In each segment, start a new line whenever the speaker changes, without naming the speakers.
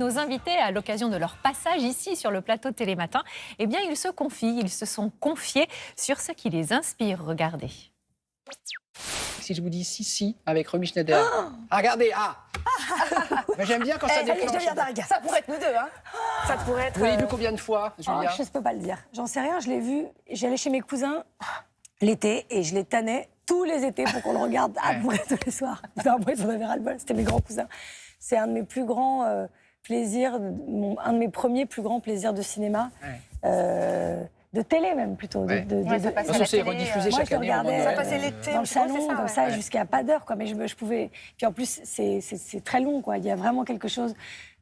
Nos invités, à l'occasion de leur passage ici sur le plateau de Télématin, eh bien, ils se sont confiés sur ce qui les inspire. Regardez.
Si je vous dis si, avec Romy Schneider. Ah, regardez, Mais j'aime bien quand ça déclenche.
Je deviens dingue. Ça pourrait être nous deux, hein. Ça pourrait être...
Vous l'avez vu combien de fois, Julia?
Je ne peux pas le dire. J'en sais rien, je l'ai vu. J'allais chez mes cousins l'été et je les tannais tous les étés pour qu'on le regarde à peu près tous les soirs. Putain, moi, ils en avaient ras-le-bol. C'était mes grands cousins. C'est un de mes plus grands plaisirs, un de mes premiers plus grands plaisirs de cinéma. De télé même plutôt.
Ça passait à la
c'est
télé,
rediffusé chaque année.
Ça
passait l'été
dans le salon,
ça,
comme ça, jusqu'à pas d'heure, quoi. Mais je pouvais. Puis en plus, c'est très long, quoi. Il y a vraiment quelque chose.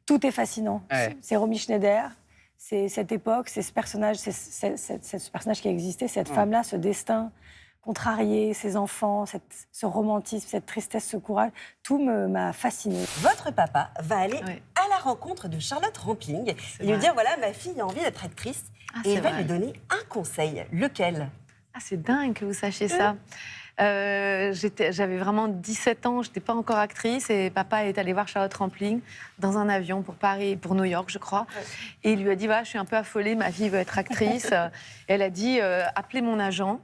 Tout est fascinant.
Ouais.
C'est Romy Schneider, c'est cette époque, c'est ce personnage, ce personnage qui a existé, cette femme-là, ce destin contrarié, ses enfants, ce romantisme, cette tristesse, ce courage. Tout m'a fascinée.
Votre papa va aller à la rencontre de Charlotte Rampling et lui dire voilà, ma fille a envie d'être actrice. Et il va lui donner un conseil. Lequel?
C'est dingue que vous sachiez ça. J'avais vraiment 17 ans, je n'étais pas encore actrice et papa est allé voir Charlotte Rampling dans un avion pour Paris, pour New York, je crois. Et il lui a dit voilà, je suis un peu affolée, ma fille veut être actrice. Elle a dit appelez mon agent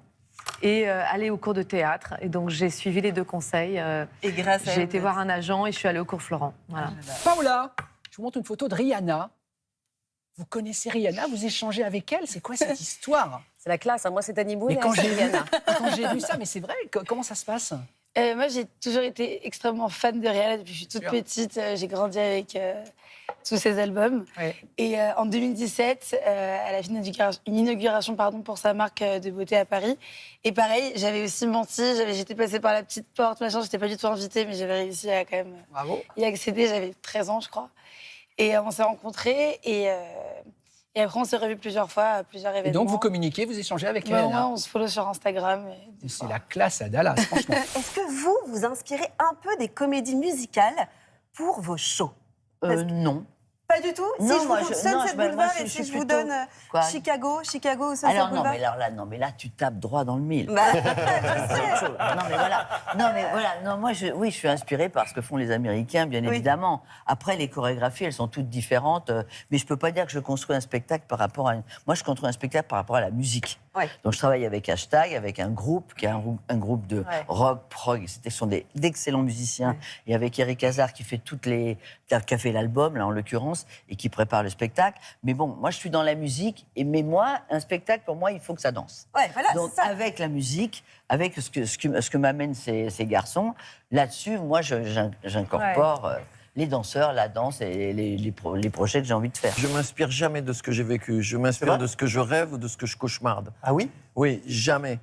et aller au cours de théâtre. Et donc j'ai suivi les deux conseils.
Et grâce à
j'ai été voir un agent et je suis allée au cours Florent. Voilà.
Paola, je vous montre une photo de Rihanna. Vous connaissez Rihanna, vous échangez avec elle. C'est quoi cette histoire?
C'est la classe, hein. Moi c'est Annie Boone.
Mais quand j'ai vu ça, mais c'est vrai, comment ça se passe?
Moi, j'ai toujours été extrêmement fan de Rihanna depuis que je suis toute petite. J'ai grandi avec tous ses albums.
Ouais.
Et en 2017, elle a fait une inauguration pour sa marque de beauté à Paris. Et pareil, j'avais aussi menti. J'étais passée par la petite porte, machin. J'étais pas du tout invitée, mais j'avais réussi à quand même y accéder. J'avais 13 ans, je crois. Et on s'est rencontrés et après, on s'est revus plusieurs fois à plusieurs événements.
Et donc, vous communiquez, vous échangez avec
Ouais,
Rihanna.
on se follow sur Instagram.
C'est la classe à Dallas, franchement.
Est-ce que vous vous inspirez un peu des comédies musicales pour vos shows?
Non.
Pas du tout. Si
Non,
je
moi,
vous donne
je-
Sunset
non, je-
Boulevard
moi,
et
je
si
suis
je vous
plutôt-
donne
Quoi
Chicago ou Sunset
Alors non,
Boulevard?
mais là, tu tapes droit dans le mille.
Bah,
C'est autre chose. Non, mais voilà. Non, moi, je suis inspirée par ce que font les Américains, bien évidemment. Après, les chorégraphies, elles sont toutes différentes. Mais je peux pas dire que je construis un spectacle par rapport à... Moi, je construis un spectacle par rapport à la musique.
Ouais.
Donc, je travaille avec Hashtag, avec un groupe qui est un groupe de rock, prog. Ce sont d'excellents musiciens. Et avec Eric Hazard qui fait qui a fait l'album, là, en l'occurrence, et qui prépare le spectacle. Mais bon, moi, je suis dans la musique. Mais moi, un spectacle, pour moi, il faut que ça danse.
Ouais, voilà,
Donc,
c'est ça.
avec la musique, avec ce que m'amènent ces garçons, là-dessus, moi, j'incorpore les danseurs, la danse et les projets que j'ai envie de faire.
Je m'inspire jamais de ce que j'ai vécu. Je m'inspire de ce que je rêve ou de ce que je cauchemarde.
Ah oui?
Oui, jamais.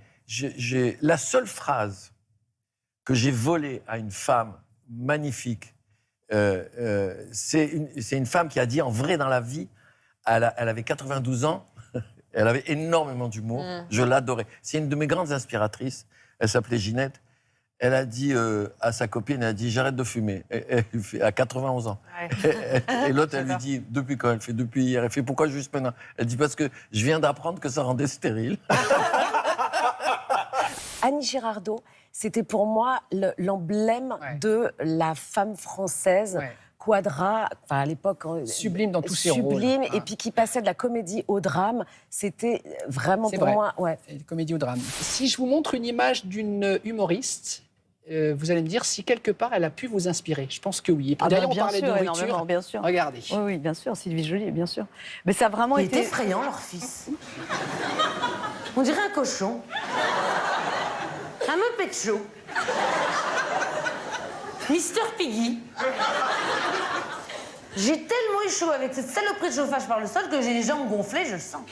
La seule phrase que j'ai volée à une femme magnifique, c'est une femme qui a dit en vrai dans la vie, elle avait 92 ans, elle avait énormément d'humour, je l'adorais. C'est une de mes grandes inspiratrices, elle s'appelait Ginette. Elle a dit à sa copine, elle a dit j'arrête de fumer, à 91 ans. Et l'autre, elle lui dit depuis quand? Elle fait depuis hier. Elle fait pourquoi juste maintenant? Elle dit parce que je viens d'apprendre que ça rendait stérile.
Annie Girardot, c'était pour moi l'emblème de la femme française. Quadra, enfin à l'époque...
Sublime dans tous ses rôles.
Sublime, et puis qui passait de la comédie au drame. C'était vraiment pour moi... Ouais.
Comédie au drame. Si je vous montre une image d'une humoriste, vous allez me dire si quelque part elle a pu vous inspirer. Je pense que oui. Et puis, d'ailleurs, on parlait de nourriture.
Bien sûr.
Regardez.
Oui, bien sûr, Sylvie Joly, bien sûr. Mais ça a vraiment
Il
été...
est effrayant, leur fils. On dirait un cochon. Un Muppet Show. Mister Piggy. J'ai tellement eu chaud avec cette saloperie de chauffage par le sol que j'ai les jambes gonflées, je le sens.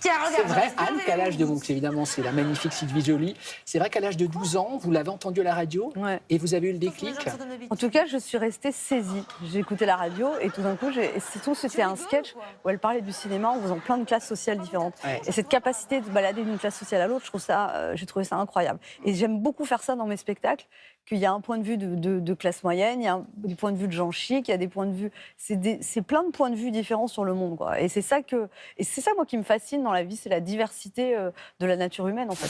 Tiens,
C'est
regarde.
vrai, Anne, qu'à l'âge de vous, évidemment, c'est la magnifique Sylvie Joly. C'est vrai qu'à l'âge de 12 ans, vous l'avez entendu à la radio et vous avez eu le déclic.
En tout cas, je suis restée saisie. J'ai écouté la radio et tout d'un coup, c'était un sketch où elle parlait du cinéma en faisant plein de classes sociales différentes.
Ouais.
Et cette capacité de se balader d'une classe sociale à l'autre, j'ai trouvé ça incroyable. Et j'aime beaucoup faire ça dans mes spectacles, qu'il y a un point de vue de classe moyenne, il y a des points de vue de gens chics, il y a des points de vue... C'est plein de points de vue différents sur le monde, quoi. Et c'est ça, moi, qui me fascine dans la vie, c'est la diversité de la nature humaine, en fait.